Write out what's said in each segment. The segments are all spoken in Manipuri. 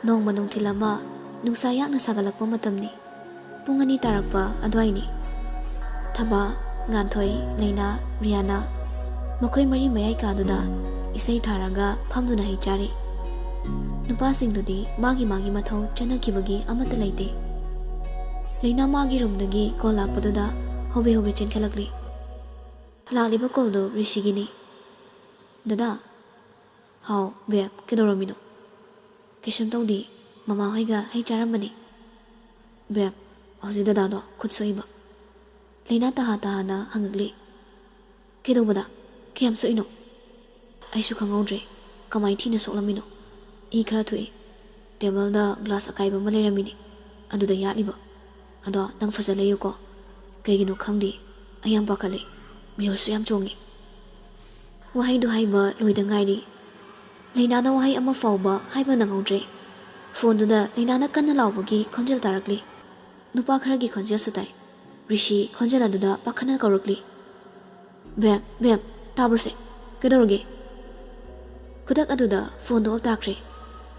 Nong manung thilama nungsa yakna sagalakpa matamni pung ani tarakpa adwaini thaba nganthoi leina riana makhoi mari mayai kaduda isai tharaga phamduna hi chari nupa singdudi magi mathau chanakibagi amata leite leina magi rumdagi call lakpaduda hobe chenkhalakli laliba call do rishigini dada how beb kedoromino Kisham tawdi mama hoiga hai charambani beb hoji dada do khut soiba leina taha na hangagli kedobada kiam soino aisu khangaudre kamai thina soklamino I khara thui table da glass akaiba maleramini aduda yaliba ado nang fazale yuko kaigino khangdi ayam bakale miyolsu yam chongi wahai do haiba loida ngairi leina na wahai ama fauba haiba nangaudre phone duda leina na kanna lawbagi khonjel tarakli nupa kharagi khonjel sutai rishi khonjel aduda pakhana kaurakli beb tabrse kedoroge kudak aduda phone do takre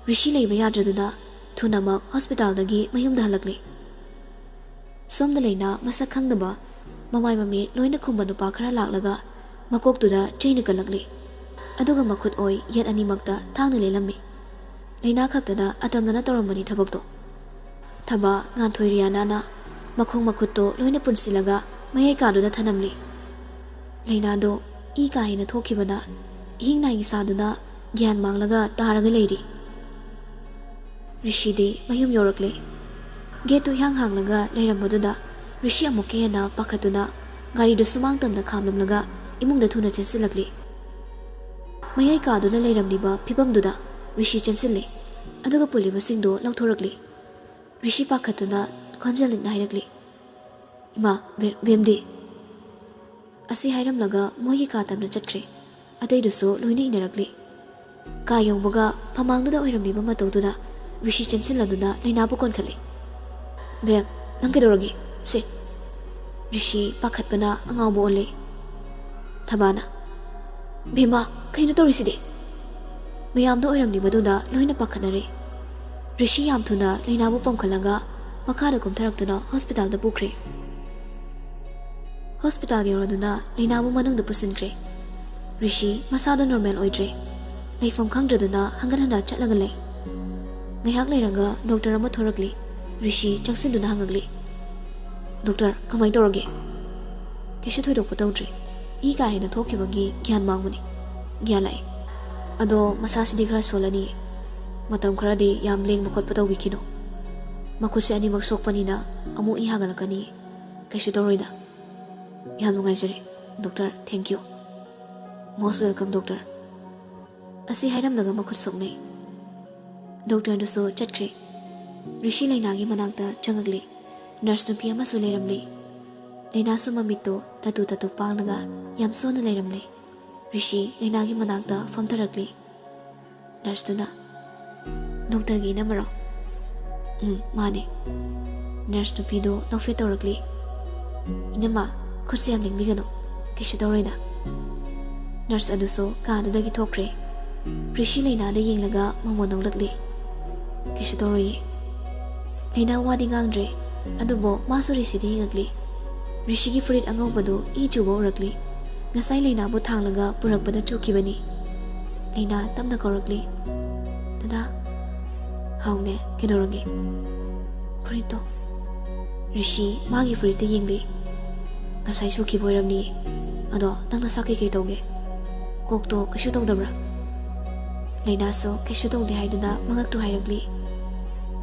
rishi leiba yadraduna thunamak hospital dagi mayumda halakli somda leina masak khangdaba mamai mami loina khumba nupa khara laklaga makok tuda chaina kalakli aduga makhut oi yet animakta thangna lelammi leina khaktana atamna torambani thabakto thaba nganthoi riana na makhong makhutto loina punsilaga mayai kaduda thanamli leina do I kahina thokibana hingnai saduna gyan manglaga taraga leiri rishi de mayum yorakle getu hanglaga leiramaduda rishi amuke na pakhatuna gari do sumang tamna khamlamlaga imungda thuna chensilakli mayai kaduna leiramliba phibamduda rishi chensilli aduga puliba singdo lauthorakli rishi pakhatuna khonjalin nairakli ima bemdi asi hairamlaga mogi ka tamna chatkre atei duso loini inarakli ka yongboga phamangduda oiramliba matawduda rishi chensiladuna leina bu konkhali bem nang kedoragi se rishi pakhatpana angawbo ole thabana bema kaino toriside mayamdo oiramlibaduda loina pakhanare rishi yam thuna leina bu pamkhalaga makhada kumtharaktuna hospital da bukre hospital yoraduna leina bu manung da pusinkre rishi masada normal oidre leifam khangdraduna hanganhanda chatlaga lei ngaiak leiraga doctor ama thorakli rishi changsiluna hangagli doctor kamai torage keshi thoidok patawdre I ka hena thokibagi gyan mangmuni gyalai ado masasi di khara solani matam khara di yam leng bokot pataw wikino makusi ani maksokpani na amu I hagalakani keshi toroida yam nungai jare doctor thank you most welcome doctor asi hairam daga makhut soknai doctor do so chatkre rishi lainagi manakta changagli nurse nupi ama su leiramli leina su mamito tatu pangnaga yam sona leiramli rishi lainagi manakta famtarakli nurse tuna doctor gi namaro mane nurse nupi do nofe torakli inama khutsi yam lingbigano keshu toroida nurse aduso ka adudagi thokre rishi leina da yenglaga mamonong lakli keshu toroi leina wadi ngangdre adubo masuri sidi ngagli rishi gi furit angawbadu I chubo urakli ngasai leina bu thanglaga purakpada chukibani leina tamna korakli dada haune kedorogi furito rishi magi furit da yengli ngasai suki boiramni ado nangna sakki kai toge kokto kashu tawdabra leina so kashu tawde haiduna mangaktu hairagli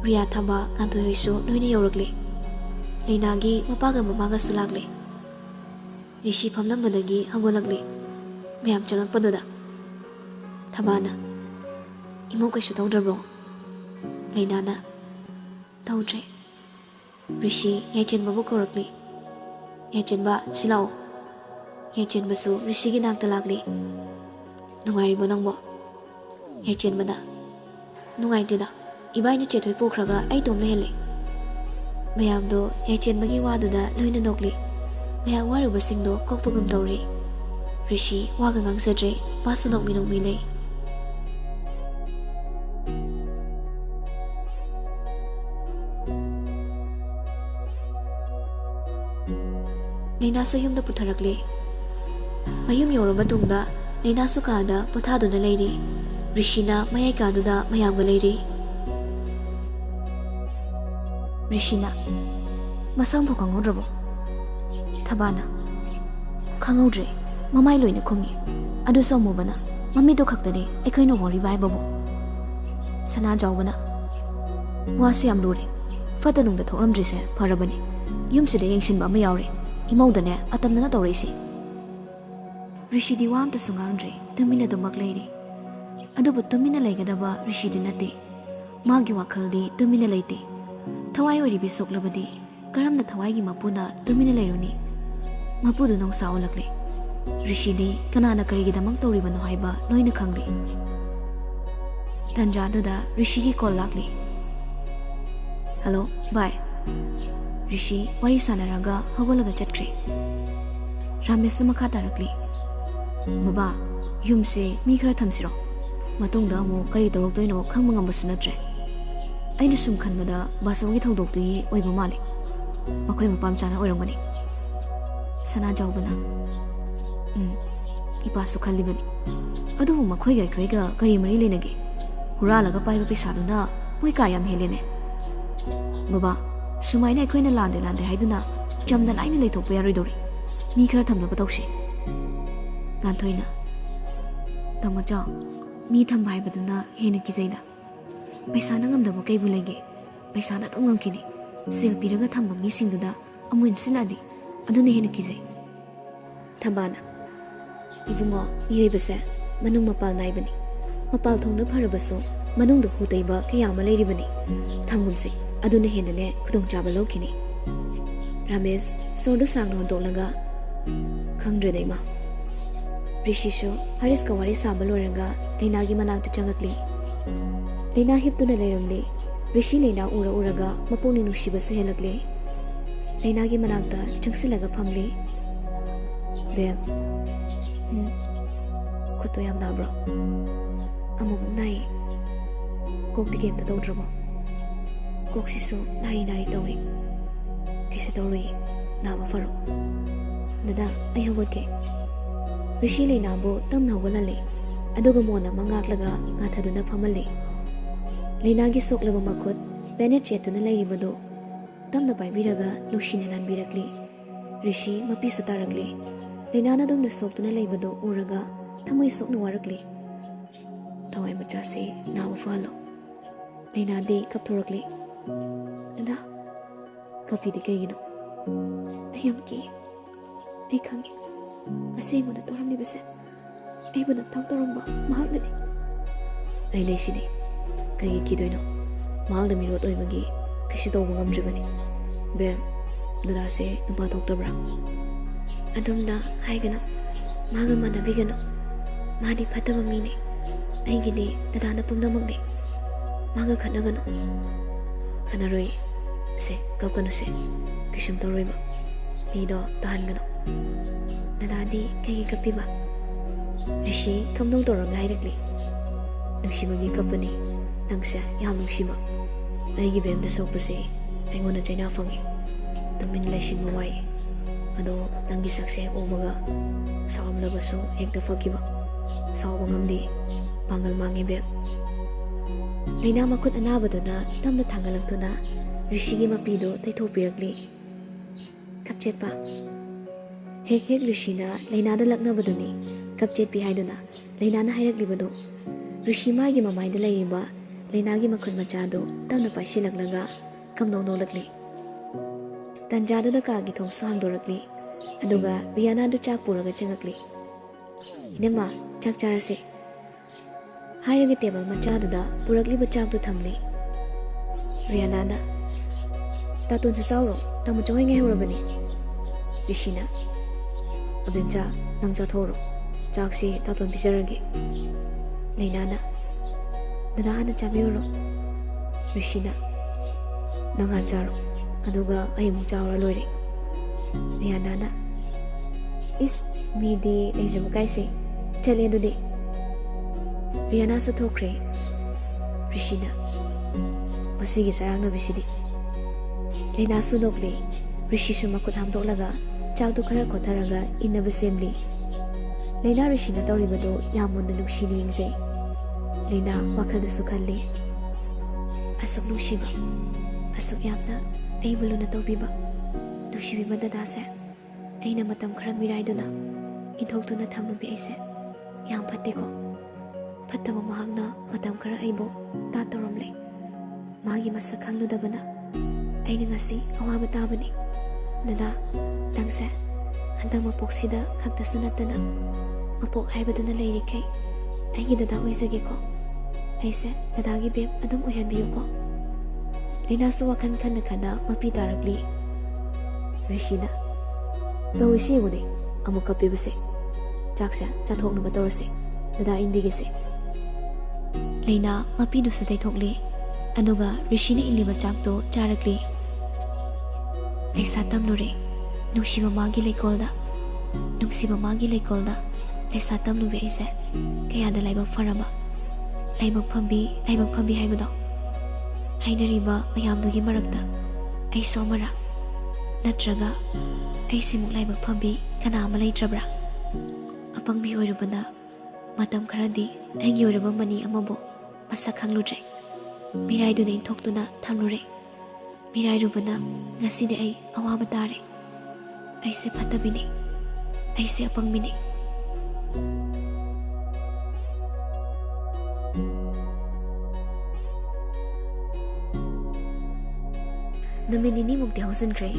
Ria thamba kantu hoisu noini yorakli leina gi mapaga mamaga sulagli rishi phamlambadagi hangolagli myam changakpaduda thabana imu kashu tawdabro leina na tawdre rishi yaichen babu korakli yaichen ba silao yaichen basu rishi gi nakta lagli nungairi bo nangbo yaichen bada nungai tida ibaini chethoi pokhraga ai tom lehele mayamdo yaichen bagi waduda loina nokli ngaya waru basingdo kokpagum tawri rishi waga ngangsadre pasanok minok milei Lainasu yumda putharakli. Mayum yoraba tungda Lainasu kaada pothaduna leiri. Rishina mayai kaduda mayamga leiri. Rishina masangbu kangodrabo. Thabana Kangodre mamai loina khumi. Adu somubana mamido khaktani ekhoina wari bai babu. Sana jawbana wasi am lori. Fatanungda thoramdrise pharabani. Yumsida yengshinba ama yawre. Imaudane atamnana tawreisi. Rishi di wam ta sungangdre tumina dumak leiri. Adubu tumina leigadaba Rishi di nate. Magi wakhaldi tumina leite. Thawai oribi soklabadi karamna thawai gi mapuna tumina leiruni. Mapudu nong sao lakle. Rishi di kanana karigidamang tawribano haiba loina khangli. Tanjaduda Rishi gi call lakli. Hello, bye. Rishi wari sanaraga hawalaga chatkre. Ramesh na makha tarakli. Baba, yumse mi khara thamsiro. Matungda amu kari tawroktoino khangma ngambasu natre. Aina sum khanbada basawgi thodokti oiba mali. Makhoi mapam chana oirangani. Sana jawbana. Ipasu khallibani. Adubu makhoi ga khoiga kari mari lenage. Huralaga paiba pisaduna moi kayam helene. Baba, sumaina ekhoina lande haiduna jamda laina leithokpa yaroidori. Mi khara thamnaba tawsi. Gantoina. Tamacha, mi thamba haibaduna hena kizaina. Paisana ngamdaba kaibu lege. Paisana tom ngamkini. Sel piraga thamba mi singduda amuin sinadi. Aduna hena kizai. Thambana. Ibungo miyoibase manung mapal naibani. Mapal thongna pharabaso manungda hutaiba kayama leiribani. Thamgumse aduna henane khudong chaba lokini. Ramesh sordo sangno hondolaga khangdredaima. Rishisho Haris kawari sabaloraga Lainagi manakta changakli. Laina hiptuna leirumli. Rishi Laina uraga mapuni nushibasu helakli. Lainagi manakta changsilaga phamli. Bem. Kuto yam nabro. Among nai. Kok di game ta dawdrabo. Kok siso nari tawi. Kisa tawi naba faro. Dada ay hawagke. Rishi Lainabo tamna walale. Aduga mona mangaklaga ngathaduna phamali. Lainagi soklaba makut Bennett chetuna lairibado. Tamna paibiraga nushina lanbirakli. Rishi mapisu tarakli. Lainana dumna soktuna laibado uraga thamoi sokna warakli. Thawai machase nawa falo. Lainadi kapthorakli. Dada kapidi kaigino. Ayamki. Ay khangi. Kasi mo na toramnibase. Ay mo na tawtoramba mahagnani. Ay laysini. Kay kidoino. Mahagna mirot oibagi kasi tawba ngamdribani. Bem, dadase napatoktabra. Adumda haigana. Maga manabigano. Madi pataba mine. Ay gidi dadana pumnamagni. Maga khanagano. Khanaroi. Se kapkano se. Kishum tawroiba. Pido tahan gano. Nadadi kay kapiba. Rishi kamdong toraga hairagli. Nagsibagi kapani. Nangsya yam nungsima. Ay gibem da sokpasi. Ay ngona China fangi. Tumin laising mawai. Ado nanggi sakse umaga. Sawam labaso hekta fagiba. Sawang ngamdi. Pangal mangi bem. Laina makut anabado na tamda thangalagto na Rishi gi mapido taithopiragli. Kapchet pa. Hek Rishina Lainada laknabaduni kapchet pi haiduna Lainana hairaglibado Rishi magi mamaida lairiba Lainagi makhun machado tamna paishilaglaga kamnong nolakli Tanjado da kagi thong sangdorakli aduga Rihanna du chak puraga changakli Inama chak charase hairaga table machado da purakli ba chak du thamli Rihanna na tatun sa sauro tamu choy ngai horabani Rishina Abimcha nang chathoro chaksi taton pisaragi Lainana dadahana chamiyoro Rishina nang hancharo aduga ayum chawra loire Rihanna is midi laizam kaise chale dudi Rihanna sa thokre Rishina masigi sarang na bisidi Laina su dokli Rishi su makut hamdok laga ꯆꯥꯛꯇꯨ ꯈꯔ ꯈꯣꯠꯊꯔꯒ ꯏꯟꯅꯕ ꯁꯦꯝꯂꯤ ꯂꯩꯅꯥ ꯔꯤꯁꯤꯅ ꯇꯧꯔꯤꯕꯗꯨ ꯌꯥꯝ ꯃꯨꯟꯅ ꯅꯨꯡꯁꯤꯅ ꯌꯦꯡꯖꯩ ꯂꯩꯅꯥ ꯋꯥꯈꯜꯗꯁꯨ ꯈꯜꯂꯤ ꯑꯁꯨꯛ ꯅꯨꯡꯁꯤꯕ ꯑꯁꯨꯛ ꯌꯥꯝꯅ ꯑꯩꯕꯨ ꯂꯨꯅ ꯇꯧꯕꯤꯕ ꯅꯨꯡꯁꯤꯕꯤꯕ ꯗꯗꯥꯁꯦ ꯑꯩꯅ ꯃꯇꯝ ꯈꯔ ꯃꯤꯔꯥꯏꯗꯨꯅ ꯏꯟꯊꯣꯛꯇꯨꯅ ꯊꯝꯂꯨꯕꯤ ꯑꯩꯁꯦ ꯌꯥꯝ ꯐꯠꯇꯦꯀꯣ ꯐꯠꯇꯕ ꯃꯍꯥꯛꯅ ꯃꯇꯝ ꯈꯔ ꯑꯩꯕꯨ ꯇꯥꯠ ꯇꯧꯔꯝꯂꯦ ꯃꯥꯒꯤ ꯃꯁꯛ ꯈꯪꯂꯨꯗꯕꯅ ꯑꯩꯅ ꯉꯁꯤ ꯑꯋꯥꯕ ꯇꯥꯕꯅꯤ ꯗꯗꯥ ꯅꯪꯁꯦ ꯍꯟꯗꯛ ꯃꯄꯣꯛꯁꯤꯗ ꯈꯛꯇꯁꯨ ꯅꯠꯇꯅ ꯃꯄꯣꯛ ꯍꯥꯏꯕꯗꯨꯅ ꯂꯩꯔꯤꯈꯩ ꯑꯩꯒꯤ ꯗꯗꯥ ꯑꯣꯏꯖꯒꯦꯀꯣ ꯑꯩꯁꯦ ꯗꯗꯥꯒꯤ ꯕꯦꯕ ꯑꯗꯨꯝ ꯑꯣꯏꯍꯟꯕꯤꯌꯨꯀꯣ ꯂꯩꯅꯥꯁꯨ ꯋꯥꯈꯜ ꯈꯟꯅ ꯈꯟꯅ ꯃꯄꯤ ꯇꯥꯔꯛꯂꯤ ꯔꯤꯁꯤꯅ ꯇꯧꯔꯤꯁꯤ ꯌꯦꯡꯉꯨꯅꯦ ꯑꯃꯨꯛ ꯀꯞꯄꯤꯕꯁꯦ ꯆꯥꯛꯁꯦ ꯆꯥꯊꯣꯛꯅꯕ ꯇꯧꯔꯁꯦ ꯗꯗꯥ ꯏꯟꯕꯤꯒꯦꯁꯦ ꯂꯩꯅꯥ ꯃꯄꯤꯗꯨꯁꯨ ꯇꯩꯊꯣꯛꯂꯤ ꯑꯗꯨꯒ ꯔꯤꯁꯤꯅ ꯏꯜꯂꯤꯕ ꯆꯥꯛꯇꯣ ꯆꯥꯔꯛꯂꯤ ꯂꯩꯁꯥ ꯇꯝꯂꯨꯔꯦ ꯅꯨꯡꯁꯤꯕ ꯃꯥꯒꯤ ꯂꯩꯀꯣꯜꯗ ꯅꯨꯡꯁꯤꯕ ꯃꯥꯒꯤ ꯂꯩꯀꯣꯜꯗ ꯂꯩꯁꯥ ꯇꯝꯂꯨꯕꯤ ꯑꯩꯁꯦ ꯀꯌꯥꯗ ꯂꯥꯏꯕꯛ ꯐꯔꯕ ꯂꯥꯏꯕꯛ ꯐꯝꯕꯤ ꯍꯥꯏꯕꯗꯣ ꯍꯥꯏꯅꯔꯤꯕ ꯃꯌꯥꯝꯗꯨꯒꯤ ꯃꯔꯛꯇ ꯑꯩꯁꯨ ꯑꯃꯔ ꯅꯠꯇ꯭ꯔꯒ ꯑꯩꯁꯤꯃꯨꯛ ꯂꯥꯏꯕꯛ ꯐꯝꯕꯤ ꯀꯅꯥ ꯑꯃ ꯂꯩꯇ꯭ꯔꯕ꯭ꯔꯥ ꯑꯄꯪꯕꯤ ꯑꯣꯏꯔꯨꯕꯅ ꯃꯇꯝ ꯈꯔꯗꯤ ꯑꯩꯒꯤ ꯑꯣꯏꯔꯕ ꯃꯅꯤ ꯑꯃꯕꯨ ꯃꯁꯛ ꯈꯪꯂꯨꯗ꯭ꯔꯦ ꯃꯤꯔꯥꯏꯗꯨꯅ ꯏꯟꯊꯣꯛꯇꯨꯅ ꯊꯝꯂꯨꯔꯦ ꯃꯤꯔꯥꯏꯔꯨꯕꯅ ꯉꯁꯤꯗꯤ ꯑꯩ ꯑꯋꯥꯕ ꯇꯥꯔꯦ ꯑꯩꯁꯦ ꯐꯠꯇꯕꯤꯅꯤ ꯑꯩꯁꯦ ꯑꯄꯪꯕꯤꯅꯤ ꯅꯨꯃꯤꯠ ꯅꯤꯅꯤꯃꯨꯛꯇꯤ ꯍꯧꯖꯤꯟꯈ꯭ꯔꯦ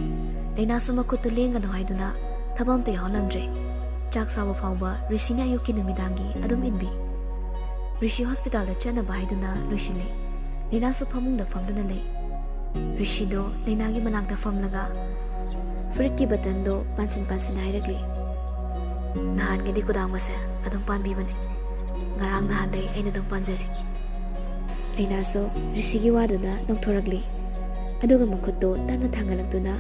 ꯂꯩꯅꯥꯁꯨ ꯃꯈꯨꯠꯇꯨ ꯂꯦꯡꯒꯅꯨ ꯍꯥꯏꯗꯨꯅ ꯊꯕꯛ ꯑꯝꯇ ꯌꯥꯎꯍꯜꯂꯝꯗ꯭ꯔꯦ ꯆꯥꯛ ꯆꯥꯕ ꯐꯥꯎꯕ ꯔꯤꯁꯤꯅ ꯑꯌꯨꯛꯀꯤ ꯅꯨꯃꯤꯗꯥꯡꯒꯤ ꯑꯗꯨꯝ ꯏꯟꯕꯤ ꯔꯤꯁꯤ ꯍꯣꯁꯄꯤꯇꯥꯜꯗ ꯆꯠꯅꯕ ꯍꯥꯏꯗꯨꯅ ꯂꯣꯏꯁꯤꯜꯂꯤ ꯂꯩꯅꯥꯁꯨ ꯐꯃꯨꯡꯗ ꯐꯝꯗꯨꯅ ꯂꯩ ꯔꯤꯁꯤꯗꯣ ꯂꯩꯅꯥꯒꯤ ꯃꯅꯥꯛꯇ ꯐꯝꯂꯒ ꯐꯨꯔꯤꯠꯀꯤ ꯕꯇꯟꯗꯣ ꯄꯥꯟꯁꯤꯟ ꯍꯥꯏꯔꯛꯂꯤ ꯅꯍꯥꯟꯒꯤꯗꯤ ꯈꯨꯗꯥꯡꯕꯁꯦ ꯑꯗꯨꯝ ꯄꯥꯟꯕꯤꯕꯅꯦ ꯉꯔꯥꯡ ꯅꯍꯥꯟꯗꯩ ꯑꯩꯅ ꯑꯗꯨꯝ ꯄꯥꯟꯖꯔꯦ ꯂꯩꯅꯥꯁꯨ ꯔꯤꯁꯤꯒꯤ ꯋꯥꯗꯨꯅ ꯅꯣꯛꯊꯣꯔꯛꯂꯤ ꯑꯗꯨꯒ ꯃꯈꯨꯠꯇꯣ ꯇꯞꯅ ꯊꯥꯡꯒꯠꯂꯛꯇꯨꯅ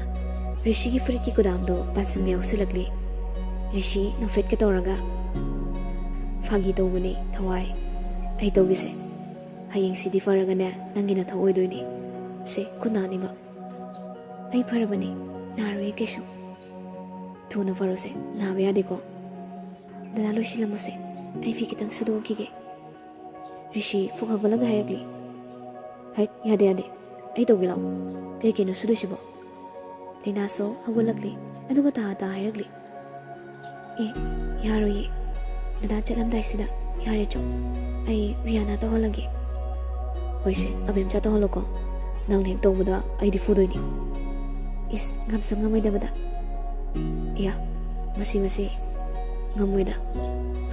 ꯔꯤꯁꯤꯒꯤ ꯐꯨꯔꯤꯠꯀꯤ ꯈꯨꯗꯥꯡꯗꯣ ꯄꯥꯟꯁꯤꯟꯕ ꯌꯥꯎꯁꯤꯜꯂꯛꯂꯤ ꯔꯤꯁꯤ ꯅꯣꯛꯐꯦꯠꯀ ꯇꯧꯔꯒ ꯐꯥꯒꯤ ꯇꯧꯕꯅꯦ ꯊꯋꯥꯏ ꯑꯩ ꯇꯧꯒꯦꯁꯦ ꯍꯌꯦꯡꯁꯤꯗꯤ ꯐꯔꯒꯅꯦ ꯅꯪꯒꯤ ꯅꯊꯧ ꯑꯣꯏꯗꯣꯏꯅꯤ ꯁꯦ ꯈꯨꯠ ꯅꯥꯅꯤꯕ ꯑꯩ ꯐꯔꯕꯅꯤ ꯅꯥꯔꯣꯏꯌꯦ ꯀꯩꯁꯨ ꯊꯨꯅ ꯐꯔꯣꯁꯦ ꯅꯥꯕ ꯌꯥꯗꯦꯀꯣ ꯗꯗꯥ ꯂꯣꯏꯁꯤꯜꯂꯝꯃꯣꯁꯦ ꯑꯩ ꯐꯤ ꯈꯤꯇꯪ ꯁꯨꯗꯣꯛꯈꯤꯒꯦ ꯔꯤꯁꯤ ꯐꯨꯛ ꯍꯧꯒꯠꯂꯒ ꯍꯥꯏꯔꯛꯂꯤ ꯍꯩꯠ ꯌꯥꯗꯦ ꯑꯩ ꯇꯧꯒꯦ ꯂꯥꯛꯑꯣ ꯀꯩꯅꯣ ꯁꯨꯗꯣꯏꯁꯤꯕꯣ ꯂꯩꯅꯥꯁꯨ ꯍꯧꯒꯠꯂꯛꯂꯤ ꯑꯗꯨꯒ ꯇꯥ ꯍꯥꯏꯔꯛꯂꯤ ꯑꯦ ꯌꯥꯔꯣꯏꯌꯦ ꯗꯗꯥ ꯆꯠꯂꯝꯗꯥꯏꯁꯤꯗ ꯌꯥꯔꯦ ꯆꯣ ꯑꯩ ꯔꯤꯌꯥꯅꯥ ꯇꯧꯍꯜꯂꯒꯦ ꯍꯣꯏꯁꯦ ꯑꯕꯦꯝꯆꯥ ꯇꯧꯍꯜꯂꯣꯀꯣ ꯅꯪꯅ ꯍꯦꯛ ꯇꯧꯕꯗ ꯑꯩꯗꯤ ꯐꯨꯗꯣꯏꯅꯤ ꯏꯁ ꯉꯝꯁꯝ ꯉꯝꯃꯣꯏꯗꯕꯗ ꯏꯌꯥ ꯃꯁꯤ ꯉꯝꯃꯣꯏꯗ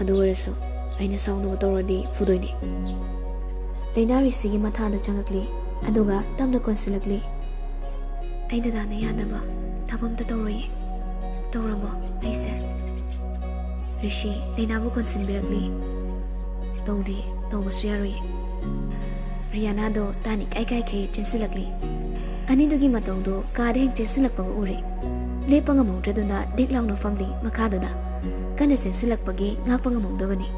ꯑꯗꯨ ꯑꯣꯏꯔꯁꯨ ꯑꯩꯅ ꯁꯥꯎꯅꯕ ꯇꯧꯔꯗꯤ ꯐꯨꯗꯣꯏꯅꯤ ꯂꯩꯅꯥ ꯔꯤꯁꯤꯒꯤ ꯃꯊꯥꯗ ꯆꯪꯉꯛꯂꯤ ꯑꯗꯨꯒ ꯇꯞꯅ ꯀꯣꯟꯁꯤꯜꯂꯛꯂꯤ ꯑꯩ ꯗꯗꯥꯅ ꯌꯥꯅꯕ ꯊꯕꯛ ꯑꯝꯇ ꯇꯧꯔꯣꯏꯌꯦ ꯇꯧꯔꯕꯣ ꯑꯩꯁꯦ ꯔꯤꯁꯤ ꯂꯩꯅꯥꯕꯨ ꯀꯣꯟꯁꯤꯟꯕꯤꯔꯛꯂꯤ ꯇꯧꯗꯦ ꯇꯧꯕꯁꯨ ꯌꯥꯔꯣꯏꯌꯦ ꯔꯤꯌꯥꯅꯥꯗꯣ ꯇꯥꯅꯤ ꯀꯥꯏꯈꯩ ꯆꯦꯟꯁꯤꯜꯂꯛꯂꯤ ꯑꯅꯤꯗꯨꯒꯤ ꯃꯇꯧꯗꯣ ꯀꯥꯗ ꯍꯦꯛ ꯆꯦꯟꯁꯤꯜꯂꯛꯄꯒ ꯎꯔꯦ ꯂꯦꯞꯄ ꯉꯝꯍꯧꯗ꯭ꯔꯗꯨꯅ ꯗꯤꯛ ꯂꯥꯎꯅ ꯐꯝꯂꯤ ꯃꯈꯥꯗꯨꯗ ꯀꯟꯅ ꯆꯦꯟꯁꯤꯜꯂꯛꯄꯒꯤ ꯉꯥꯛꯄ ꯉꯝꯍꯧꯗꯕꯅꯤ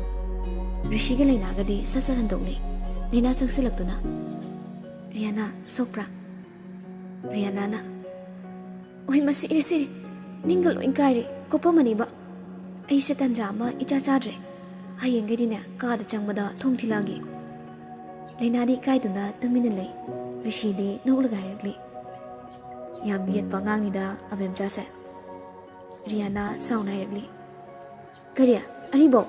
ꯔꯤꯁꯤꯒ ꯂꯩꯅꯥꯒꯗꯤ ꯁꯠ ꯍꯟꯗꯣꯛꯂꯤ ꯂꯩꯅꯥ ꯆꯪꯁꯤꯜꯂꯛꯇꯨꯅ ꯔꯤꯌꯥꯅꯥ ꯁꯣꯛꯄ꯭ꯔꯥ ꯔꯤꯌꯥꯅꯥꯅ ꯑꯣꯏ ꯃꯁꯤ ꯏꯔꯦ ꯅꯤꯡꯒ ꯂꯣꯏ ꯀꯥꯏꯔꯦ ꯀꯣꯞꯄꯝꯃꯅꯤꯕ ꯑꯩꯁꯦ ꯇꯟꯖꯥ ꯑꯃ ꯏꯆꯥ ꯆꯥꯗ꯭ꯔꯦ ꯍꯌꯦꯡꯒꯩꯗꯤꯅꯦ ꯀꯥꯗ ꯆꯪꯕꯗ ꯊꯣꯡ ꯊꯤꯜꯂꯛꯑꯒꯦ ꯂꯩꯅꯥꯗꯤ ꯏꯀꯥꯏꯗꯨꯅ ꯇꯨꯃꯤꯟꯅ ꯂꯩ ꯔꯤꯁꯤꯗꯤ ꯅꯣꯛꯂꯒ ꯍꯥꯏꯔꯛꯂꯤ ꯌꯥꯝ ꯌꯦꯠꯄ ꯑꯉꯥꯡꯅꯤꯗ ꯑꯕꯦꯝꯆꯥꯁꯦ ꯔꯤꯌꯥꯅꯥ ꯁꯥꯎꯅ ꯍꯥꯏꯔꯛꯂꯤ ꯀꯔꯤ ꯑꯔꯤꯕꯣ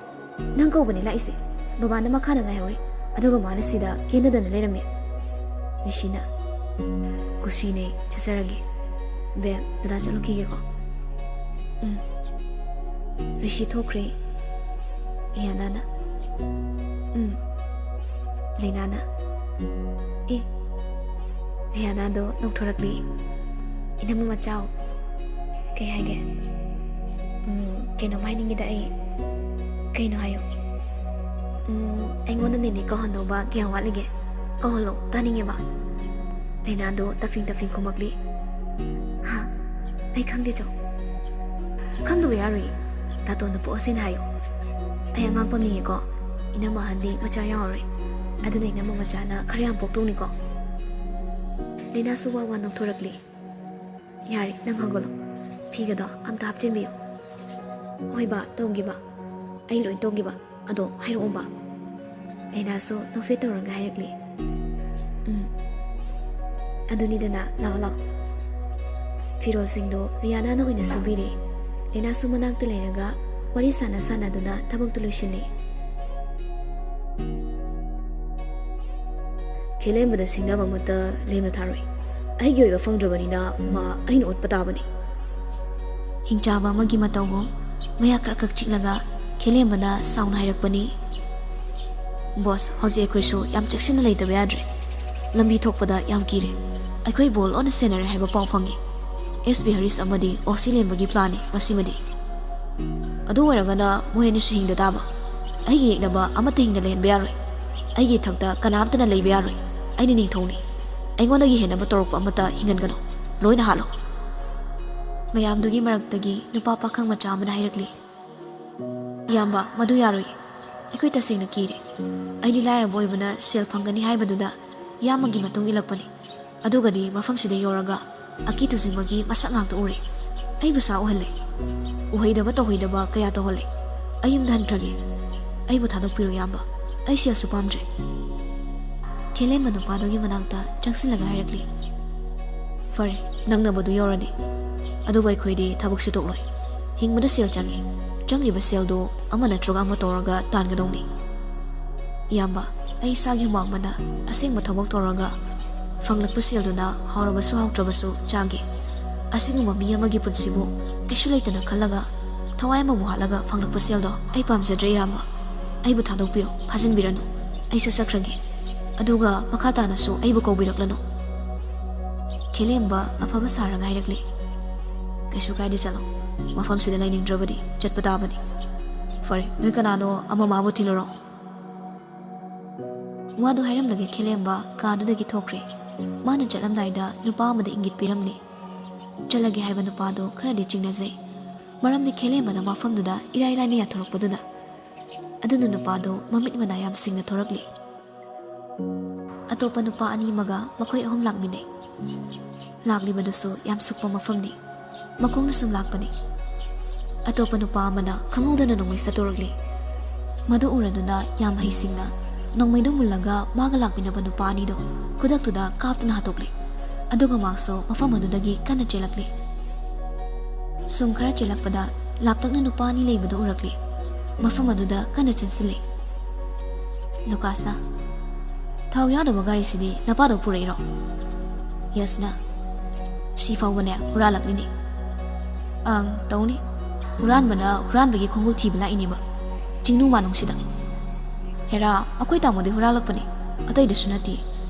ꯅꯪ ꯀꯧꯕꯅꯦ ꯂꯥꯛꯏꯁꯦ ꯕꯕꯥꯅ ꯃꯈꯥꯗ ꯉꯥꯏꯍꯧꯔꯦ ꯑꯗꯨꯒ ꯃꯥꯅ ꯁꯤꯗ ꯀꯦꯟꯅꯗꯅ ꯂꯩꯔꯝꯃꯦ ꯔꯤꯁꯤꯅ ꯀꯨꯁꯤꯅꯦ ꯆꯠꯆꯔꯒꯦ ꯕꯦꯝ ꯗꯗꯥ ꯆꯠꯂꯨꯈꯤꯒꯦꯀꯣ ꯔꯤꯁꯤ ꯊꯣꯛꯈ꯭ꯔꯦ ꯔꯤꯌꯥꯅꯥꯅ ꯂꯩꯅꯥꯅ ꯑꯦ ꯔꯤꯌꯥꯅꯥꯗꯣ ꯅꯣꯛꯊꯣꯔꯛꯂꯤ ꯏꯅꯝꯃ ꯃꯆꯥꯎ ꯀꯩ ꯍꯥꯏꯒꯦ ꯀꯩꯅꯣꯝ ꯍꯥꯏꯅꯤꯡꯉꯤꯗ ꯑꯩ ꯀꯩꯅꯣ ꯍꯥꯏꯌꯨ ꯑꯩꯉꯣꯟꯗ ꯅꯦꯅꯦ ꯀꯧꯍꯟꯗꯧꯕ ꯀꯌꯥꯝ ꯋꯥꯠꯂꯤꯒꯦ ꯀꯧꯍꯜꯂꯣ ꯇꯥꯅꯤꯡꯉꯦꯕ ꯂꯩꯅꯥꯗꯣ ꯇꯐꯤꯡ ꯈꯨꯝꯃꯛꯂꯤ ꯍꯥ ꯑꯩ ꯈꯪꯗꯦ ꯆꯧ ꯈꯪꯗꯕ ꯌꯥꯔꯣꯏꯌꯦ ꯇꯥꯇꯣꯟꯗ ꯄꯣꯛꯑꯁꯦꯅ ꯍꯥꯏꯌꯨ ꯑꯩ ꯑꯉꯥꯡ ꯄꯝꯅꯤꯡꯉꯦꯀꯣ ꯏꯅꯝꯃ ꯑꯍꯟꯗꯤ ꯃꯆꯥ ꯌꯥꯎꯔꯔꯣꯏ ꯑꯗꯨꯅ ꯏꯅꯝꯃ ꯃꯆꯥꯅ ꯈꯔ ꯌꯥꯝ ꯄꯣꯛꯇꯧꯅꯤꯀꯣ ꯂꯩꯅꯥꯁꯨ ꯋꯥ ꯅꯣꯛꯊꯣꯔꯛꯂꯤ ꯌꯥꯔꯦ ꯅꯪ ꯍꯧꯒꯠꯂꯣ ꯐꯤꯒꯗꯣ ꯑꯝꯇ ꯍꯥꯞꯆꯤꯟꯕꯤꯌꯨ ꯍꯣꯏ ꯕꯥ ꯇꯧꯒꯦ ꯕꯥ ꯑꯩ ꯂꯣꯏ ꯇꯧꯒꯦ ꯕꯥ ꯑꯗꯣ ꯍꯥꯏꯔꯛꯑꯣ ꯕꯥ ꯂꯩꯅꯥꯁꯨ ꯅꯣꯛꯐꯦꯠ ꯇꯧꯔꯒ ꯍꯥꯏꯔꯛꯂꯤ ꯑꯗꯨꯅꯤꯗꯅ ꯂꯥꯛꯑꯣ ꯂꯥꯛꯑꯣ ꯐꯤꯔꯣꯜꯁꯤꯡꯗꯣ ꯔꯤꯌꯥꯅꯥꯅ ꯑꯣꯏꯅ ꯁꯨꯕꯤꯔꯦ ꯂꯩꯅꯥꯁꯨ ꯃꯅꯥꯛꯇ ꯂꯩꯔꯒ ꯋꯥꯔꯤ ꯁꯥꯟꯅꯗꯨꯅ ꯊꯕꯛꯇꯨ ꯂꯣꯏꯁꯤꯜꯂꯤ ꯈꯦꯂꯦꯝꯕꯗ ꯁꯤꯡꯅꯕ ꯑꯃꯠꯇ ꯂꯦꯝꯅ ꯊꯥꯔꯣꯏ ꯑꯩꯒꯤ ꯑꯣꯏꯕ ꯐꯪꯗ꯭ꯔꯕꯅꯤꯅ ꯃꯥ ꯑꯩꯅ ꯑꯣꯠꯄ ꯇꯥꯕꯅꯤ ꯍꯤꯡꯆꯥꯕ ꯑꯃꯒꯤ ꯃꯇꯧꯕꯨ ꯃꯌꯥ ꯈꯔ ꯆꯤꯛꯂꯒ ꯈꯦꯂꯦꯝꯕꯅ ꯁꯥꯎꯅ ꯍꯥꯏꯔꯛꯄꯅꯤ ꯕꯣꯁ ꯍꯧꯖꯤꯛ ꯑꯩꯈꯣꯏꯁꯨ ꯌꯥꯝ ꯆꯦꯛꯁꯤꯟꯅ ꯂꯩꯇꯕ ꯌꯥꯗ꯭ꯔꯦ ꯂꯝꯕꯤ ꯊꯣꯛꯄꯗ ꯌꯥꯝ ꯀꯤꯔꯦ ꯑꯩꯈꯣꯏ ꯕꯣꯜ ꯂꯣꯟꯅ ꯁꯦꯟꯅꯔꯦ ꯍꯥꯏꯕ ꯄꯥꯎ ꯐꯪꯉꯤ SB ꯍꯔꯤꯁ ꯑꯃꯗꯤ ꯑꯣꯛꯁꯤ ꯂꯦꯝꯕꯒꯤ ꯄ꯭ꯂꯥꯟꯅꯤ ꯉꯁꯤꯃꯗꯤ ꯑꯗꯨ ꯑꯣꯏꯔꯒꯅ ꯃꯣꯏ ꯑꯅꯤꯁꯨ ꯍꯤꯡꯗ ꯇꯥꯕ ꯑꯩꯒꯤ ꯌꯦꯛꯅꯕ ꯑꯃꯠꯇ ꯍꯤꯡꯅ ꯂꯩꯍꯟꯕ ꯌꯥꯔꯣꯏ ꯑꯩꯒꯤ ꯏꯊꯛꯇ ꯀꯅꯥꯝꯇꯅ ꯂꯩꯕ ꯌꯥꯔꯣꯏ ꯑꯩꯅ ꯅꯤꯡꯊꯧꯅꯤ ꯑꯩꯉꯣꯟꯗꯒꯤ ꯍꯦꯟꯅꯕ ꯇꯧꯔꯛꯄ ꯑꯃꯠꯇ ꯍꯤꯡꯍꯟꯒꯅꯨ ꯂꯣꯏꯅ ꯍꯥꯠꯂꯣ ꯃꯌꯥꯝꯗꯨꯒꯤ ꯃꯔꯛꯇꯒꯤ ꯅꯨꯄꯥ ꯄꯥꯈꯪ ꯃꯆꯥ ꯑꯃꯅ ꯍꯥꯏꯔꯛꯂꯤ ꯏꯌꯥꯝꯕ ꯃꯗꯨ ꯌꯥꯔꯣꯏ ꯑꯩꯈꯣꯏ ꯇꯁꯦꯡꯅ ꯀꯤꯔꯦ ꯑꯩꯗꯤ ꯂꯥꯏꯔꯕ ꯑꯣꯏꯕꯅ ꯁꯦꯜ ꯐꯪꯒꯅꯤ ꯍꯥꯏꯕꯗꯨꯗ ꯏꯌꯥꯝꯕꯒꯤ ꯃꯇꯨꯡ ꯏꯜꯂꯛꯄꯅꯤ ꯑꯗꯨꯒꯗꯤ ꯃꯐꯝꯁꯤꯗ ꯌꯧꯔꯒ ꯑꯀꯤ ꯇꯨꯖꯤꯡꯕꯒꯤ ꯃꯁꯛ ꯉꯥꯛꯇ ꯎꯔꯦ ꯑꯩꯕꯨ ꯁꯥ ꯎꯍꯜꯂꯦ ꯎꯍꯩꯗꯕ ꯇꯧꯍꯩꯗꯕ ꯀꯌꯥ ꯇꯧꯍꯜꯂꯦ ꯑꯩ ꯌꯨꯝꯗ ꯍꯟꯈ꯭ꯔꯒꯦ ꯑꯩꯕꯨ ꯊꯥꯗꯣꯛꯄꯤꯔꯣ ꯏꯌꯥꯝꯕ ꯑꯩ ꯁꯦꯜꯁꯨ ꯄꯥꯝꯗ꯭ꯔꯦ ꯈꯦꯂꯦꯝꯕ ꯅꯨꯄꯥꯗꯨꯒꯤ ꯃꯅꯥꯛꯇ ꯆꯪꯁꯤꯜꯂꯒ ꯍꯥꯏꯔꯛꯂꯤ ꯐꯔꯦ ꯅꯪꯅꯕꯨꯗꯨ ꯌꯧꯔꯗꯤ ꯑꯗꯨꯕꯨ ꯑꯩꯈꯣꯏꯗꯤ ꯊꯕꯛꯁꯨ ꯇꯣꯛꯂꯣꯏ ꯍꯤꯡꯕꯗ ꯁꯦꯜ ꯆꯪꯉꯤ ꯆꯪꯂꯤꯕ ꯁꯦꯜꯗꯨ ꯑꯃ ꯅꯠꯇ꯭ꯔꯒ ꯑꯃ ꯇꯧꯔꯒ ꯇꯥꯟꯒꯗꯧꯅꯤ ꯏꯌꯥꯝꯕ ꯑꯩ ꯏꯁꯥꯒꯤ ꯍꯨꯃꯥꯡꯃꯅ ꯑꯁꯦꯡꯕ ꯊꯕꯛ ꯇꯧꯔꯒ ꯐꯪꯂꯛꯄ ꯁꯦꯜꯗꯨꯅ ꯍꯥꯎꯔꯕꯁꯨ ꯍꯥꯎꯇ꯭ꯔꯕꯁꯨ ꯆꯥꯒꯦ ꯑꯁꯤꯒꯨꯝꯕ ꯃꯤ ꯑꯃꯒꯤ ꯄꯨꯟꯁꯤꯕꯨ ꯀꯩꯁꯨ ꯂꯩꯇꯅ ꯈꯜꯂꯒ ꯊꯋꯥꯏ ꯑꯃꯕꯨ ꯍꯥꯠꯂꯒ ꯐꯪꯂꯛꯄ ꯁꯦꯜꯗꯣ ꯑꯩ ꯄꯥꯝꯖꯗ꯭ꯔꯦ ꯏꯌꯥꯝꯕ ꯑꯩꯕꯨ ꯊꯥꯗꯣꯛꯄꯤꯔꯣ ꯐꯥꯖꯤꯟꯕꯤꯔꯅꯨ ꯑꯩ ꯆꯠꯆꯈ꯭ꯔꯒꯦ ꯑꯗꯨꯒ ꯃꯈꯥ ꯇꯥꯅꯁꯨ ꯑꯩꯕꯨ ꯀꯧꯕꯤꯔꯛꯂꯅꯨ ꯈꯦꯂꯦꯝꯕ ꯑꯐꯕ ꯁꯥꯔꯒ ꯍꯥꯏꯔꯛꯂꯤ ꯀꯩꯁꯨ ꯀꯥꯏꯗꯦ ꯆꯠꯂꯣ ꯃꯐꯝꯁꯤꯗ ꯂꯩꯅꯤꯡꯗ꯭ꯔꯕꯗꯤ ꯆꯠꯄ ꯇꯥꯕꯅꯤ ꯐꯔꯦ ꯅꯣꯏ ꯀꯅꯥꯅꯣ ꯑꯃ ꯃꯥꯕꯨ ꯊꯤꯜꯂꯨꯔꯣ ꯋꯥꯗꯨ ꯍꯥꯏꯔꯝꯂꯒ ꯈꯦꯂꯦꯝꯕ ꯀꯥꯗꯨꯗꯒꯤ ꯊꯣꯛꯈ꯭ꯔꯦ ꯃꯥꯅ ꯆꯠꯂꯝꯗꯥꯏꯗ ꯅꯨꯄꯥ ꯑꯃꯗ ꯏꯪꯒꯤꯠ ꯄꯤꯔꯝꯂꯤ ꯆꯠꯂꯒꯦ ꯍꯥꯏꯕ ꯅꯨꯄꯥꯗꯣ ꯈꯔꯗꯤ ꯆꯤꯡꯅꯖꯩ ꯃꯔꯝꯗꯤ ꯈꯦꯂꯦꯝꯕꯅ ꯃꯐꯝꯗꯨꯗ ꯏꯔꯥꯏ ꯂꯥꯏꯅ ꯌꯥꯊꯣꯔꯛꯄꯗꯨꯅ ꯑꯗꯨꯅ ꯅꯨꯄꯥꯗꯣ ꯃꯃꯤꯠ ꯃꯅꯥ ꯌꯥꯝ ꯁꯤꯡꯅ ꯊꯣꯔꯛꯂꯤ ꯑꯇꯣꯞꯄ ꯅꯨꯄꯥ ꯑꯅꯤ ꯑꯃꯒ ꯃꯈꯣꯏ ꯑꯍꯨꯝ ꯂꯥꯛꯃꯤꯟꯅꯩ ꯂꯥꯛꯂꯤꯕꯗꯨꯁꯨ ꯌꯥꯝ ꯁꯨꯛꯄ ꯃꯐꯝꯅꯤ ꯃꯈꯣꯡꯅ ꯁꯨꯝ ꯂꯥꯛꯄꯅꯤ ꯑꯇꯣꯞꯄ ꯅꯨꯄꯥ ꯑꯃꯅ ꯈꯪꯍꯧꯗꯅ ꯅꯣꯡꯃꯩ ꯁꯠꯇꯣꯔꯛꯂꯤ ꯃꯗꯨ ꯎꯔꯗꯨꯅ ꯌꯥꯝ ꯍꯩꯁꯤꯡꯅ ꯅꯣꯡꯃꯩꯗꯨ ꯃꯨꯜꯂꯒ ꯃꯥꯒ ꯂꯥꯛꯃꯤꯟꯅꯕ ꯅꯨꯄꯥ ꯑꯅꯤꯗꯣ ꯈꯨꯗꯛꯇꯨꯗ ꯀꯥꯞꯇꯨꯅ ꯍꯥꯠꯇꯣꯛꯂꯤ ꯑꯗꯨꯒ ꯃꯥꯁꯨ ꯃꯐꯝ ꯑꯗꯨꯗꯒꯤ ꯀꯟꯅ ꯆꯦꯜꯂꯛꯂꯤ ꯁꯨꯝ ꯈꯔ ꯆꯦꯜꯂꯛꯄꯗ ꯂꯥꯞꯇꯛꯅ ꯅꯨꯄꯥ ꯑꯅꯤ ꯂꯩꯕꯗꯨ ꯎꯔꯛꯂꯤ ꯃꯐꯝ ꯑꯗꯨꯗ ꯀꯟꯅ ꯆꯦꯟꯁꯤꯜꯂꯤ ꯂꯨꯀꯥꯁꯅ ꯊꯥꯎ ꯌꯥꯎꯗꯕ ꯒꯥꯔꯤꯁꯤꯗꯤ ꯅꯄꯥꯗꯣ ꯄꯨꯔꯛꯏꯔꯣ ꯌꯁꯅ ꯁꯤ ꯐꯥꯎꯕꯅꯦ ꯍꯨꯔꯥꯜꯂꯛꯂꯤꯅꯤ ꯑꯪ ꯇꯧꯅꯤ ꯍꯨꯔꯥꯟꯕꯅ ꯍꯨꯔꯥꯟꯕꯒꯤ ꯈꯣꯡꯒꯨꯜ ꯊꯤꯕ ꯂꯥꯛꯏꯅꯦꯕ ꯆꯤꯡꯅꯨ ꯃꯥꯅꯨꯡꯁꯤꯗ ꯍꯦꯔꯥ ꯑꯩꯈꯣꯏ ꯇꯥꯃꯣꯗꯤ ꯍꯨꯔꯥꯜꯂꯛꯄꯅꯤ ꯑꯇꯩꯗꯁꯨ ꯅꯠꯇꯦ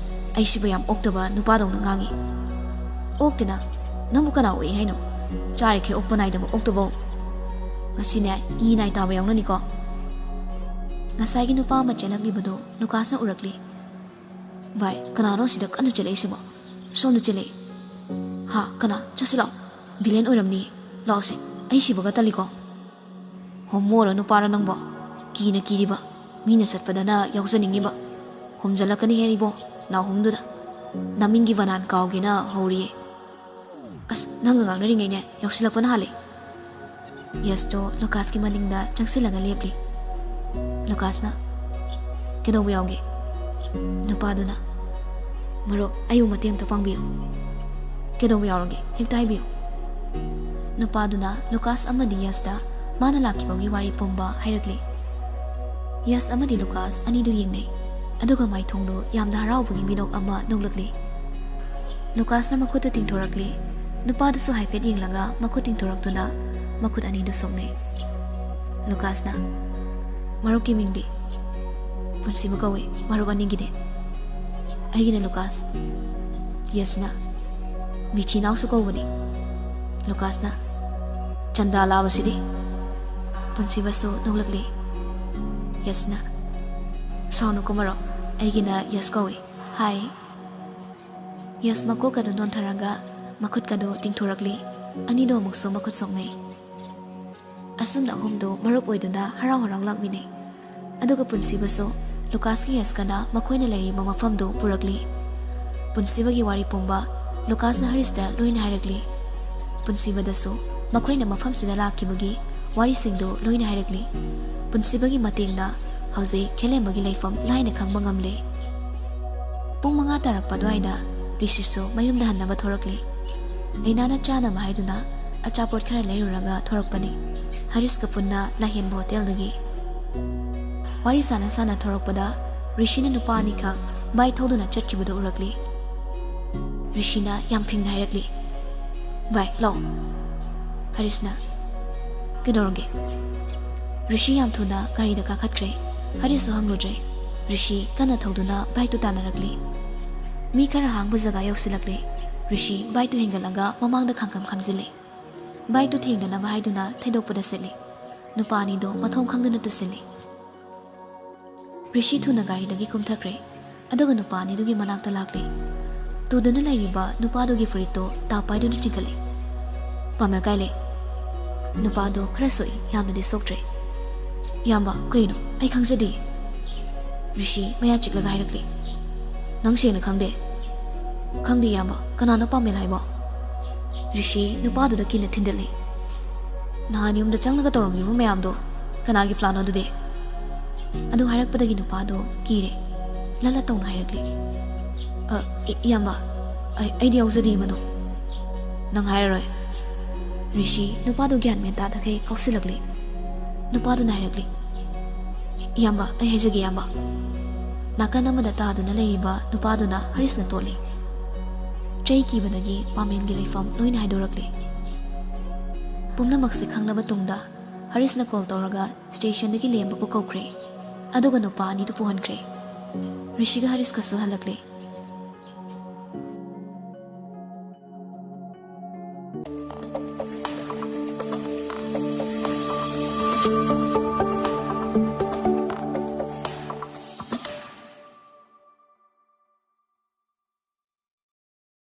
ꯑꯩꯁꯤꯕꯨ ꯌꯥꯝ ꯑꯣꯛꯇꯕ ꯅꯨꯄꯥꯗꯧꯅ ꯉꯥꯡꯉꯤ ꯑꯣꯛꯇꯦꯅ ꯅꯪꯕꯨ ꯀꯅꯥ ꯑꯣꯛꯏ ꯍꯥꯏꯅꯣ ꯆꯥꯔꯤꯈꯩ ꯑꯣꯛꯄ ꯅꯥꯏꯗꯕ ꯑꯣꯛꯇꯕꯧ ꯉꯁꯤꯅꯦ ꯏ ꯅꯥꯏ ꯇꯥꯕ ꯌꯥꯎꯅꯅꯤꯀꯣ ꯉꯁꯥꯏꯒꯤ ꯅꯨꯄꯥ ꯑꯃ ꯆꯦꯜꯂꯛꯂꯤꯕꯗꯣ ꯂꯨꯀꯥꯁꯅ ꯎꯔꯛꯂꯤ ꯚꯥꯏ ꯀꯅꯥꯅꯣ ꯁꯤꯗ ꯀꯟꯅ ꯆꯦꯜꯂꯛꯏꯁꯤꯕꯣ ꯁꯣꯝꯗ ꯆꯦꯜꯂꯛꯏ ꯍꯥ ꯀꯅꯥ ꯆꯠꯁꯤ ꯂꯥꯛꯑꯣ ꯚꯤꯂꯦꯟ ꯑꯣꯏꯔꯝꯅꯤꯌꯦ ꯂꯥꯛꯑꯣꯁꯦ ꯑꯩ ꯁꯤꯕꯒ ꯇꯜꯂꯤꯀꯣ ꯍꯣꯃꯣꯔ ꯅꯨꯄꯥꯔ ꯅꯪꯕꯣ ꯀꯤꯅ ꯀꯤꯔꯤꯕ ꯃꯤꯅ ꯆꯠꯄꯗꯅ ꯌꯥꯎꯖꯅꯤꯡꯉꯤꯕ ꯍꯨꯝꯖꯜꯂꯛꯀꯅꯤ ꯍꯦꯔꯤꯕꯣ ꯅꯥꯎꯍꯨꯝꯗꯨꯗ ꯅꯃꯤꯡꯒꯤ ꯕꯅꯥꯟ ꯀꯥꯎꯒꯦꯅ ꯍꯧꯔꯤꯌꯦ ꯑꯁ ꯅꯪꯒ ꯉꯥꯡꯅꯔꯤꯉꯩꯅꯦ ꯌꯧꯁꯤꯜꯂꯛꯄꯅ ꯍꯥꯜꯂꯦ ꯌꯁꯇꯣ ꯂꯨꯀꯥꯁꯀꯤ ꯃꯅꯤꯡꯗ ꯆꯪꯁꯤꯜꯂꯒ ꯂꯦꯞꯂꯤ ꯂꯨꯀꯥꯁꯅ ꯀꯩꯗꯧꯕ ꯌꯥꯎꯒꯦ ꯅꯨꯄꯥꯗꯨꯅ ꯃꯔꯨꯞ ꯑꯩꯕꯨ ꯃꯇꯦꯡ ꯑꯝꯇ ꯄꯥꯡꯕꯤꯌꯨ ꯀꯩꯗꯧꯕ ꯌꯥꯎꯔꯒꯦ ꯍꯦꯛꯇ ꯍꯥꯏꯕꯤꯌꯨ ꯅꯨꯄꯥꯗꯨꯅ ꯂꯨꯀꯥꯁ ꯑꯃꯗꯤ ꯌꯁꯇ ꯃꯥꯅ ꯂꯥꯛꯈꯤꯕꯒꯤ ꯋꯥꯔꯤ ꯄꯨꯝꯕ ꯍꯥꯏꯔꯛꯂꯤ ꯌꯁ ꯑꯃꯗꯤ ꯂꯨꯀꯥꯁ ꯑꯅꯤꯗꯨ ꯌꯦꯡꯅꯩ ꯑꯗꯨꯒ ꯃꯥꯏꯊꯣꯡꯗꯨ ꯌꯥꯝꯅ ꯍꯔꯥꯎꯕꯒꯤ ꯃꯤꯅꯣꯛ ꯑꯃ ꯅꯣꯛꯂꯛꯂꯤ ꯂꯨꯀꯥꯁꯅ ꯃꯈꯨꯠꯇꯨ ꯇꯤꯡꯊꯣꯔꯛꯂꯤ ꯅꯨꯄꯥꯗꯨꯁꯨ ꯍꯥꯏꯐꯦꯠ ꯌꯦꯡꯂꯒ ꯃꯈꯨꯠ ꯇꯤꯡꯊꯣꯔꯛꯇꯨꯅ ꯃꯈꯨꯠ ꯑꯅꯤꯗꯨ ꯁꯣꯛꯅꯩ ꯂꯨꯀꯥꯁꯅ ꯃꯔꯨꯞꯀꯤ ꯃꯤꯡꯗꯤ ꯄꯨꯟꯁꯤꯕꯨ ꯀꯧꯏ ꯃꯔꯨꯞ ꯑꯅꯤꯒꯤꯗꯤ ꯑꯩꯒꯤꯅ ꯂꯨꯀꯥꯁ ꯌꯁꯅ ꯃꯤꯆꯤꯅꯥꯎꯁꯨ ꯀꯧꯕꯅꯤ ꯂꯨꯀꯥꯁꯅ ꯆꯟꯗꯥ ꯂꯥꯕꯁꯤꯗꯤ ꯄꯨꯟꯁꯤꯕꯁꯨ ꯅꯣꯛꯂꯛꯂꯤ ꯌꯁꯅ ꯁꯥꯎꯅꯨ ꯀꯨꯃꯔꯣ ꯑꯩꯒꯤꯅ ꯌꯁ ꯀꯧꯏ ꯍꯥꯏ ꯌꯁ ꯃꯀꯣꯛꯀꯗꯨ ꯅꯣꯟꯊꯔꯒ ꯃꯈꯨꯠꯀꯗꯨ ꯇꯤꯡꯊꯣꯔꯛꯂꯤ ꯑꯅꯤꯗꯣ ꯑꯃꯨꯛꯁꯨ ꯃꯈꯨꯠ ꯁꯣꯛꯅꯩ ꯑꯁꯨꯝꯅ ꯑꯍꯨꯝꯗꯨ ꯃꯔꯨꯞ ꯑꯣꯏꯗꯨꯅ ꯍꯔꯥꯎ ꯍꯔꯥꯎ ꯂꯥꯛꯃꯤꯟꯅꯩ ꯑꯗꯨꯒ ꯄꯨꯟꯁꯤꯕꯁꯨ ꯂꯨꯀꯥꯁꯀꯤ ꯌꯁꯀꯅ ꯃꯈꯣꯏꯅ ꯂꯩꯔꯤꯕ ꯃꯐꯝꯗꯨ ꯄꯨꯔꯛꯂꯤ ꯄꯨꯟꯁꯤꯕꯒꯤ ꯋꯥꯔꯤ ꯄꯨꯝꯕ ꯂꯨꯀꯥꯁꯅ ꯍꯔꯤꯁꯇ ꯂꯣꯏꯅ ꯍꯥꯏꯔꯛꯂꯤ ꯄꯨꯟꯁꯤꯕꯗꯁꯨ ꯃꯈꯣꯏꯅ ꯃꯐꯝꯁꯤꯗ ꯂꯥꯛꯈꯤꯕꯒꯤ ꯋꯥꯔꯤꯁꯤꯡꯗꯨ ꯂꯣꯏꯅ ꯍꯥꯏꯔꯛꯂꯤ꯫ ꯄꯨꯟꯁꯤꯕꯒꯤ ꯃꯇꯦꯡꯅ ꯍꯧꯖꯤꯛ ꯈꯦꯂꯦꯝꯕꯒꯤ ꯂꯩꯐꯝ ꯂꯥꯏꯅ ꯈꯪꯕ ꯉꯝꯂꯦ꯫ ꯄꯨꯡ 5 ꯇꯥꯔꯛꯄ ꯑꯗꯨꯋꯥꯏꯗ ꯔꯤꯁꯤꯁꯨ ꯃꯌꯨꯝꯗ ꯍꯟꯅꯕ ꯊꯣꯔꯛꯂꯤ꯫ ꯂꯩꯅꯥꯅ ꯆꯥꯅꯕ ꯍꯥꯏꯗꯨꯅ ꯑꯆꯥꯄꯣꯠ ꯈꯔ ꯂꯩꯔꯨꯔꯒ ꯊꯣꯔꯛꯄꯅꯤ ꯍꯔꯤꯁꯀ ꯄꯨꯟꯅ ꯂꯥꯏꯍꯦꯟꯕ ꯍꯣꯇꯦꯜꯗꯒꯤ꯫ ꯋꯥꯔꯤ ꯁꯥꯅ ꯁꯥꯅ ꯊꯣꯔꯛꯄꯗ ꯔꯤꯁꯤꯅ ꯅꯨꯄꯥ ꯑꯅꯤꯈꯛ ꯕꯥꯏꯛ ꯊꯧꯗꯨꯅ ꯆꯠꯈꯤꯕꯗꯨ ꯎꯔꯛꯂꯤ꯫ ꯔꯤꯁꯤꯅ ꯌꯥꯝ ꯐꯤꯡꯅ ꯍꯥꯏꯔꯛꯂꯤ, "ꯚꯥꯏ ꯂꯥꯛꯑꯣ." ꯍꯔꯤꯁꯅ, "ꯀꯩꯗꯧꯔꯒꯦ?" ꯔꯤꯁꯤ ꯌꯥꯝ ꯊꯨꯅ ꯒꯥꯔꯤꯗ ꯀꯥꯈꯠꯈ꯭ꯔꯦ꯫ ꯍꯔꯤꯁꯁꯨ ꯍꯪꯂꯨꯗ꯭ꯔꯦ꯫ ꯔꯤꯁꯤ ꯀꯟꯅ ꯊꯧꯗꯨꯅ ꯕꯥꯏꯛꯇꯨ ꯇꯥꯟꯅꯔꯛꯂꯤ꯫ ꯃꯤ ꯈꯔ ꯍꯥꯡꯕ ꯖꯒꯥ ꯌꯧꯁꯤꯜꯂꯛꯂꯦ꯫ ꯔꯤꯁꯤ ꯕꯥꯏꯛꯇꯨ ꯍꯦꯟꯒꯠꯂꯒ ꯃꯃꯥꯡꯗ ꯈꯥꯡꯈꯝ ꯈꯥꯝꯖꯤꯜꯂꯦ꯫ ꯕꯥꯏꯛꯇꯨ ꯊꯦꯡꯗꯅꯕ ꯍꯥꯏꯗꯨꯅ ꯊꯩꯗꯣꯛꯄꯗ ꯁꯦꯠꯂꯤ꯫ ꯅꯨꯄꯥ ꯑꯅꯤꯗꯨ ꯃꯊꯣꯡ ꯈꯪꯗꯅ ꯇꯨꯁꯤꯜꯂꯤ꯫ ꯔꯤꯁꯤ ꯊꯨꯅ ꯒꯥꯔꯤꯗꯒꯤ ꯀꯨꯝꯊꯈ꯭ꯔꯦ ꯑꯗꯨꯒ ꯅꯨꯄꯥ ꯑꯅꯤꯗꯨꯒꯤ ꯃꯅꯥꯛꯇ ꯂꯥꯛꯂꯤ꯫ ꯇꯨꯗꯨꯅ ꯂꯩꯔꯤꯕ ꯅꯨꯄꯥꯗꯨꯒꯤ ꯐꯨꯔꯤꯠꯇꯨ ꯇꯥ ꯄꯥꯏꯗꯨꯅ ꯆꯤꯡꯈꯠꯂꯤ꯫ "ꯄꯥꯃꯦꯜ ꯀꯥꯏ ꯂꯩ?" ꯅꯨꯄꯥꯗꯨ ꯈꯔ ꯁꯣꯛꯏ, ꯌꯥꯝꯅꯗꯤ ꯁꯣꯛꯇ꯭ꯔꯦ꯫ "ꯏꯌꯥꯝꯕ ꯀꯩꯅꯣ ꯑꯩ ꯈꯪꯖꯗꯦ." ꯔꯤꯁꯤ ꯃꯌꯥ ꯆꯤꯛꯂꯒ ꯍꯥꯏꯔꯛꯂꯤ꯫ "ꯅꯪ ꯁꯦꯡꯅ ꯈꯪꯗꯦ?" "ꯈꯪꯗꯦ ꯏꯌꯥꯝꯕ, ꯀꯅꯥꯅ ꯄꯥꯃꯦꯜ ꯍꯥꯏꯕꯣ?" ꯔꯤꯁꯤ ꯅꯨꯄꯥꯗꯨꯗ ꯀꯤꯅ ꯊꯤꯟꯗꯠꯂꯤ꯫ "ꯅꯍꯥꯟ ꯌꯨꯝꯗ ꯆꯪꯂꯒ ꯇꯧꯔꯝꯂꯤꯕ ꯃꯌꯥꯝꯗꯣ ꯀꯅꯥꯒꯤ ꯄ꯭ꯂꯥꯟꯅꯣ ꯑꯗꯨꯗꯤ?" ꯑꯗꯨ ꯍꯥꯏꯔꯛꯄꯗꯒꯤ ꯅꯨꯄꯥꯗꯣ ꯀꯤꯔꯦ꯫ ꯂꯠꯂ ꯇꯧꯅ ꯍꯥꯏꯔꯛꯂꯤ꯫ "ꯏꯌꯥꯝꯕ, ꯑꯩꯗꯤ ꯌꯥꯎꯖꯗꯦ ꯃꯗꯣ." "ꯅꯪ ꯍꯥꯏꯔꯔꯣꯏ?" ꯔꯤꯁꯤ ꯅꯨꯄꯥꯗꯨ ꯒ꯭ꯌꯥꯟ ꯃꯦꯟ ꯇꯥꯗꯈꯩ ꯀꯥꯎꯁꯤꯜꯂꯛꯂꯤ꯫ ꯅꯨꯄꯥꯗꯨꯅ ꯍꯥꯏꯔꯛꯂꯤ, "ꯏꯌꯥꯝꯕ ꯑꯩ ꯍꯥꯏꯖꯒꯦ ꯏꯌꯥꯝꯕ." ꯅꯥꯀꯟ ꯑꯃꯗ ꯇꯥꯗꯨꯅ ꯂꯩꯔꯤꯕ ꯅꯨꯄꯥꯗꯨꯅ ꯍꯔꯤꯁꯅ ꯇꯣꯠꯂꯤ꯫ ꯆꯩ ꯀꯤꯕꯗꯒꯤ ꯄꯥꯃꯦꯟꯒꯤ ꯂꯩꯐꯝ ꯂꯣꯏꯅ ꯍꯥꯏꯗꯣꯔꯛꯂꯤ꯫ ꯄꯨꯝꯅꯃꯛꯁꯦ ꯈꯪꯂꯕ ꯇꯨꯡꯗ ꯍꯔꯤꯁꯅ ꯀꯣꯜ ꯇꯧꯔꯒ ꯁ꯭ꯇꯦꯁꯟꯗꯒꯤ ꯂꯦꯝꯕꯕꯨ ꯀꯧꯈ꯭ꯔꯦ ꯑꯗꯨꯒ ꯅꯨꯄꯥ ꯑꯅꯤꯗꯨ ꯄꯨꯍꯟꯈ꯭ꯔꯦ꯫ ꯔꯤꯁꯤꯒ ꯍꯔꯤꯁꯀꯁꯨ ꯍꯜꯂꯛꯂꯦ꯫